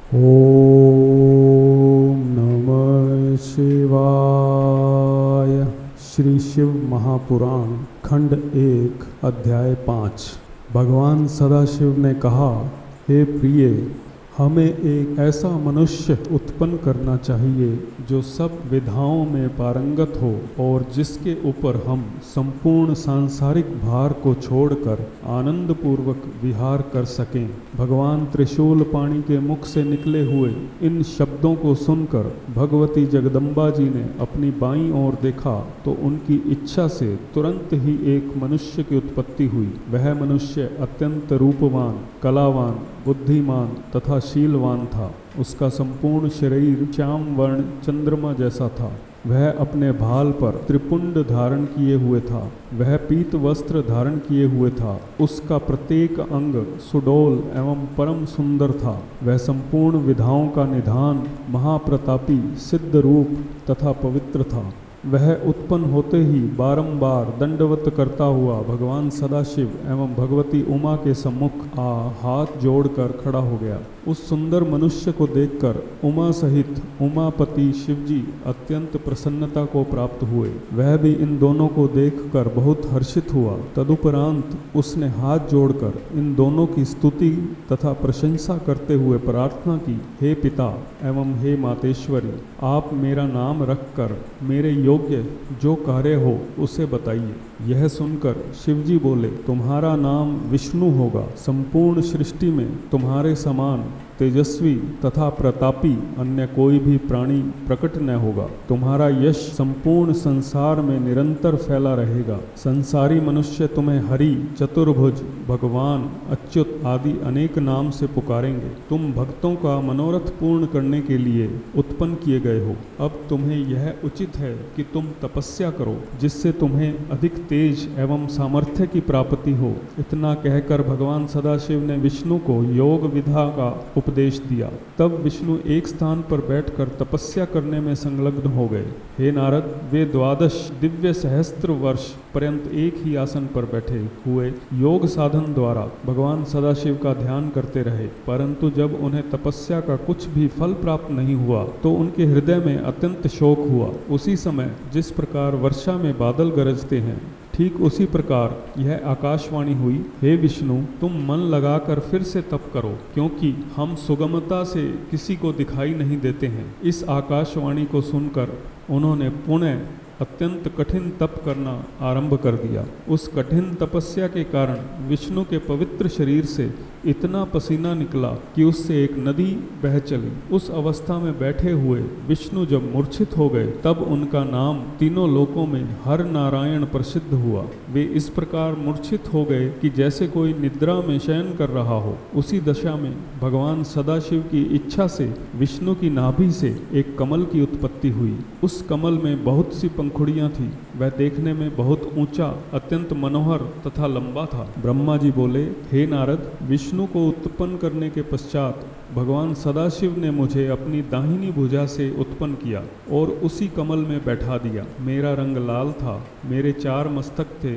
ओम नमः शिवाय। श्री शिव महापुराण खंड 1 अध्याय 5। भगवान सदाशिव ने कहा, हे प्रिय, हमें एक ऐसा मनुष्य उत्पन्न करना चाहिए जो सब विधाओं में पारंगत हो और जिसके ऊपर हम संपूर्ण सांसारिक भार को छोड़कर आनंद पूर्वक विहार कर सकें। भगवान त्रिशूल पाणी के मुख से निकले हुए इन शब्दों को सुनकर भगवती जगदम्बा जी ने अपनी बाईं ओर देखा तो उनकी इच्छा से तुरंत ही एक मनुष्य की उत्पत्ति हुई। वह मनुष्य अत्यंत रूपवान, कलावान, बुद्धिमान तथा शीलवान था। उसका संपूर्ण शरीर श्याम वर्ण चंद्रमा जैसा था। वह अपने भाल पर त्रिपुंड धारण किए हुए था। वह पीत वस्त्र धारण किए हुए था। उसका प्रत्येक अंग सुडोल एवं परम सुंदर था। वह संपूर्ण विधाओं का निधान, महाप्रतापी, सिद्ध रूप तथा पवित्र था। वह उत्पन्न होते ही बारंबार दंडवत करता हुआ भगवान सदाशिव एवं भगवती उमा के सम्मुख हाथ जोड़कर खड़ा हो गया। उस सुंदर मनुष्य को देखकर उमा सहित उमापति शिवजी अत्यंत प्रसन्नता को प्राप्त हुए। वह भी इन दोनों को देखकर बहुत हर्षित हुआ। तदुपरांत उसने हाथ जोड़कर इन दोनों की स्तुति तथा प्रशंसा करते हुए प्रार्थना की, हे पिता एवं हे मातेश्वरी, आप मेरा नाम रखकर मेरे योग्य जो कार्य हो उसे बताइए। यह सुनकर शिवजी बोले, तुम्हारा नाम विष्णु होगा। संपूर्ण सृष्टि में तुम्हारे समान तेजस्वी तथा प्रतापी अन्य कोई भी प्राणी प्रकट न होगा। तुम्हारा यश संपूर्ण संसार में निरंतर फैला रहेगा। संसारी मनुष्य तुम्हें हरि, चतुर्भुज, भगवान, अच्युत आदि अनेक नाम से पुकारेंगे। तुम भक्तों का मनोरथ पूर्ण करने के लिए उत्पन्न किए गए हो। अब तुम्हें यह उचित है कि तुम तपस्या करो, जिससे तुम्हें अधिक तेज एवं सामर्थ्य की प्राप्ति हो। इतना कहकर भगवान सदाशिव ने विष्णु को योग विधा का उपदेश दिया। तब विष्णु एक स्थान पर बैठकर तपस्या करने में संलग्न हो गए। हे नारद, वे 12 दिव्य सहस्त्र वर्ष पर्यंत एक ही आसन पर बैठे हुए योग साधन द्वारा भगवान सदाशिव का ध्यान करते रहे। परंतु जब उन्हें तपस्या का कुछ भी फल प्राप्त नहीं हुआ तो उनके हृदय में अत्यंत शोक हुआ। उसी समय जिस प्रकार वर्षा में बादल गरजते हैं, ठीक उसी प्रकार यह आकाशवाणी हुई, हे विष्णु, तुम मन लगाकर फिर से तप करो, क्योंकि हम सुगमता से किसी को दिखाई नहीं देते हैं। इस आकाशवाणी को सुनकर उन्होंने पुनः अत्यंत कठिन तप करना आरंभ कर दिया। उस कठिन तपस्या के कारण विष्णु के पवित्र शरीर से इतना पसीना निकला कि उससे एक नदी बह चली। उस अवस्था में बैठे हुए विष्णु जब मूर्छित हो गए तब उनका नाम तीनों लोकों में हर नारायण प्रसिद्ध हुआ। वे इस प्रकार मूर्छित हो गए कि जैसे कोई निद्रा में शयन कर रहा हो। उसी दशा में भगवान सदाशिव की इच्छा से विष्णु की नाभि से एक कमल की उत्पत्ति हुई। उस कमल में बहुत सी पंखुड़ियां थी। वह देखने में बहुत ऊंचा, अत्यंत मनोहर तथा लंबा था। ब्रह्मा जी बोले, हे नारद, विष्णु को उत्पन्न करने के पश्चात भगवान सदाशिव ने मुझे अपनी दाहिनी भुजा से उत्पन्न किया और उसी कमल में बैठा दिया। मेरा रंग लाल था। मेरे 4 मस्तक थे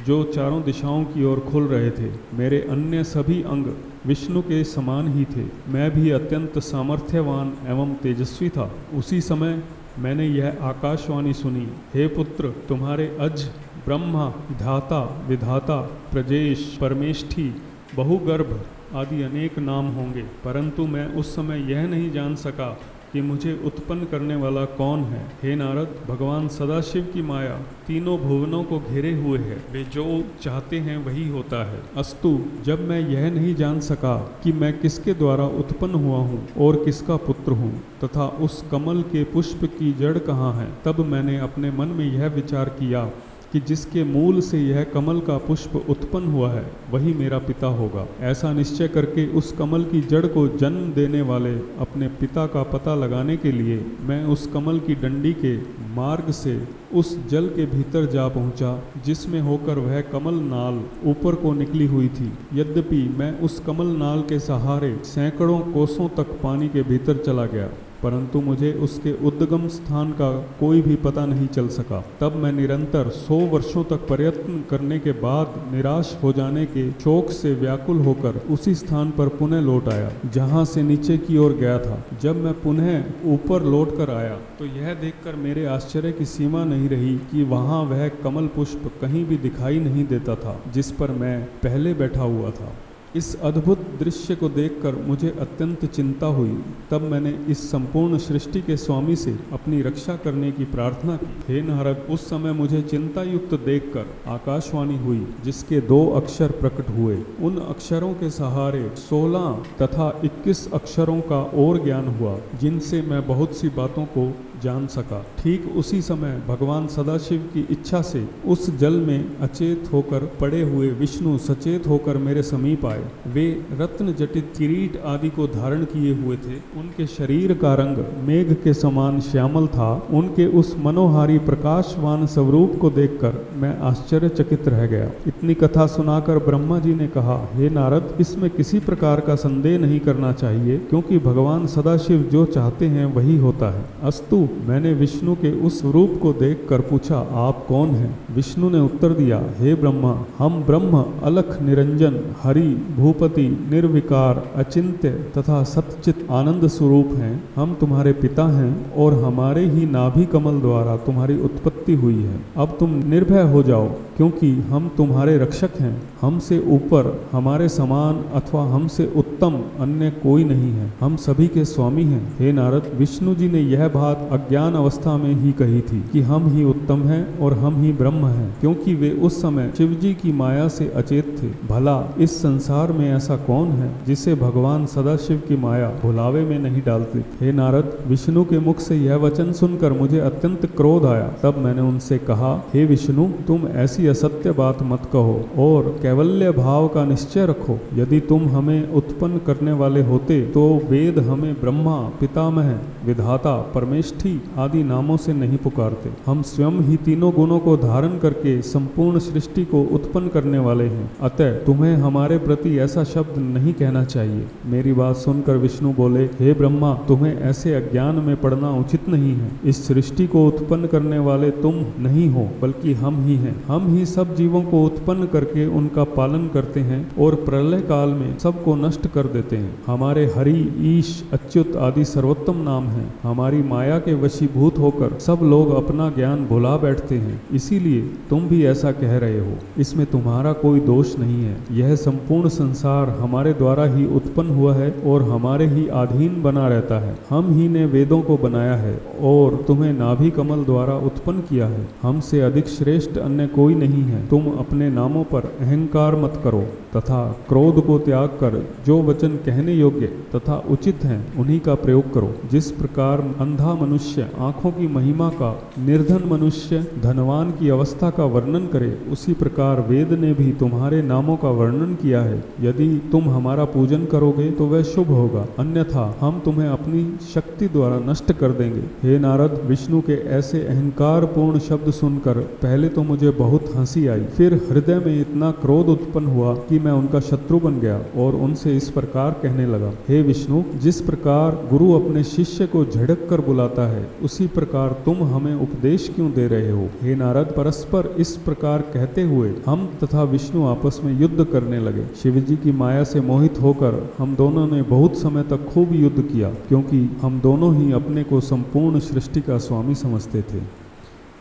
जो चारों दिशाओं की ओर खुल रहे थे। मेरे अन्य सभी अंग विष्णु के समान ही थे। मैं भी अत्यंत सामर्थ्यवान एवं तेजस्वी था। उसी समय मैंने यह आकाशवाणी सुनी, हे पुत्र, तुम्हारे अज, ब्रह्मा, धाता, विधाता, प्रजेश, परमेष्ठी, बहुगर्भ आदि अनेक नाम होंगे। परंतु मैं उस समय यह नहीं जान सका कि मुझे उत्पन्न करने वाला कौन है। हे नारद, भगवान सदाशिव की माया तीनों भुवनों को घेरे हुए है। वे जो चाहते हैं वही होता है। अस्तु, जब मैं यह नहीं जान सका कि मैं किसके द्वारा उत्पन्न हुआ हूँ और किसका पुत्र हूँ तथा उस कमल के पुष्प की जड़ कहाँ है, तब मैंने अपने मन में यह विचार किया कि जिसके मूल से यह कमल का पुष्प उत्पन्न हुआ है वही मेरा पिता होगा। ऐसा निश्चय करके उस कमल की जड़ को जन्म देने वाले अपने पिता का पता लगाने के लिए मैं उस कमल की डंडी के मार्ग से उस जल के भीतर जा पहुंचा जिसमें होकर वह कमल नाल ऊपर को निकली हुई थी। यद्यपि मैं उस कमल नाल के सहारे सैकड़ों कोसों तक पानी के भीतर चला गया, परंतु मुझे उसके उद्गम स्थान का कोई भी पता नहीं चल सका। तब मैं निरंतर 100 वर्षों तक प्रयत्न करने के बाद निराश हो जाने के शोक से व्याकुल होकर उसी स्थान पर पुनः लौट आया जहां से नीचे की ओर गया था। जब मैं पुनः ऊपर लौट कर आया तो यह देखकर मेरे आश्चर्य की सीमा नहीं रही कि वहां वह कमल पुष्प कहीं भी दिखाई नहीं देता था जिस पर मैं पहले बैठा हुआ था। इस अद्भुत दृश्य को देखकर मुझे अत्यंत चिंता हुई। तब मैंने इस संपूर्ण सृष्टि के स्वामी से अपनी रक्षा करने की प्रार्थना की। हे नारद, उस समय मुझे चिंता युक्त देखकर आकाशवाणी हुई जिसके 2 अक्षर प्रकट हुए। उन अक्षरों के सहारे 16 तथा 21 अक्षरों का और ज्ञान हुआ जिनसे मैं बहुत सी बातों को जान सका। ठीक उसी समय भगवान सदाशिव की इच्छा से उस जल में अचेत होकर पड़े हुए विष्णु सचेत होकर मेरे समीप आए। वे रत्न जटित किरीट आदि को धारण किए हुए थे। उनके शरीर का रंग मेघ के समान श्यामल था। उनके उस मनोहारी प्रकाशवान स्वरूप को देखकर मैं आश्चर्यचकित रह गया। इतनी कथा सुनाकर ब्रह्मा जी ने कहा, हे नारद, इसमें किसी प्रकार का संदेह नहीं करना चाहिए, क्योंकि भगवान सदाशिव जो चाहते हैं वही होता है। अस्तु, मैंने विष्णु के उस रूप को देखकर पूछा, आप कौन हैं? विष्णु ने उत्तर दिया, हे ब्रह्मा, हम ब्रह्म अलख निरंजन हरि भूपति निर्विकार अचिंत्य तथा सतचित आनंद स्वरूप हैं। हम तुम्हारे पिता हैं और हमारे ही नाभि कमल द्वारा तुम्हारी उत्पत्ति हुई है। अब तुम निर्भय हो जाओ, क्योंकि हम तुम्हारे रक्षक हैं। हमसे ऊपर, हमारे समान अथवा हमसे उत्तम अन्य कोई नहीं है। हम सभी के स्वामी हैं। हे नारद, विष्णु जी ने यह बात अज्ञान अवस्था में ही कही थी कि हम ही उत्तम हैं और हम ही ब्रह्म हैं, क्योंकि वे उस समय शिव जी की माया से अचेत थे। भला इस संसार में ऐसा कौन है जिसे भगवान सदाशिव की माया भुलावे में नहीं डालती? हे नारद, विष्णु के मुख से यह वचन सुनकर मुझे अत्यंत क्रोध आया। तब मैंने उनसे कहा, हे विष्णु, तुम ऐसी असत्य बात मत कहो और कैवल्य भाव का निश्चय रखो। यदि तुम हमें उत्पन्न करने वाले होते तो वेद हमें ब्रह्मा, पितामह, विधाता, परमेष्ठी आदि नामों से नहीं पुकारते। हम स्वयं ही तीनों गुणों को धारण करके संपूर्ण सृष्टि को उत्पन्न करने वाले हैं। अतः तुम्हें हमारे प्रति ऐसा शब्द नहीं कहना चाहिए। मेरी बात सुनकर विष्णु बोले, हे ब्रह्मा, तुम्हें ऐसे अज्ञान में पड़ना उचित नहीं है। इस सृष्टि को उत्पन्न करने वाले तुम नहीं हो, बल्कि हम ही हैं। हम ही सब जीवों को उत्पन्न करके उनका पालन करते हैं और प्रलय काल में सबको नष्ट कर देते हैं। हमारे हरि, ईश, अच्युत आदि सर्वोत्तम नाम हैं। हमारी माया के वशीभूत होकर सब लोग अपना ज्ञान भुला बैठते हैं। इसीलिए तुम भी ऐसा कह रहे हो। इसमें तुम्हारा कोई दोष नहीं है। यह संपूर्ण संसार हमारे द्वारा ही उत्पन्न हुआ है और हमारे ही अधीन बना रहता है। हम ही ने वेदों को बनाया है और तुम्हें नाभि कमल द्वारा उत्पन्न किया है। हमसे अधिक श्रेष्ठ अन्य कोई नहीं है। तुम अपने नामों पर अहंकार मत करो तथा क्रोध को त्याग कर जो वचन कहने योग्य तथा उचित हैं उन्हीं का प्रयोग करो। जिस प्रकार अंधा मनुष्य आंखों की महिमा का, निर्धन मनुष्य धनवान की अवस्था का वर्णन करे, उसी प्रकार वेद ने भी तुम्हारे नामों का वर्णन किया है। यदि तुम हमारा पूजन करोगे तो वह शुभ होगा, अन्यथा हम तुम्हें अपनी शक्ति द्वारा नष्ट कर देंगे। हे नारद, विष्णु के ऐसे अहंकार पूर्ण शब्द सुनकर पहले तो मुझे बहुत हंसी आई, फिर हृदय में इतना क्रोध उत्पन्न हुआ कि मैं उनका शत्रु बन गया और उनसे इस प्रकार कहने लगा, हे विष्णु, जिस प्रकार गुरु अपने शिष्य को झिड़क कर बुलाता है, उसी प्रकार तुम हमें उपदेश क्यों दे रहे हो? हे नारद, परस्पर इस प्रकार कहते हुए हम तथा विष्णु आपस में युद्ध करने लगे। शिव जी की माया से मोहित होकर हम दोनों ने बहुत समय तक खूब युद्ध किया, क्योंकि हम दोनों ही अपने को संपूर्ण सृष्टि का स्वामी समझते थे।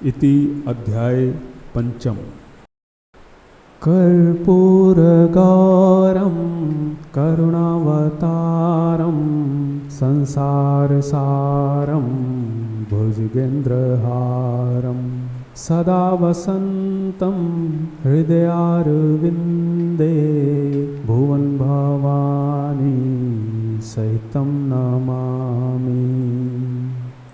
इति अध्याय पंचम। कर्पूरगौरं करुणावतारं संसारसारं भुजगेन्द्रहारं सदा वसन्तं हृदयारविन्दे भुवन् भवानी सहितं नमामि।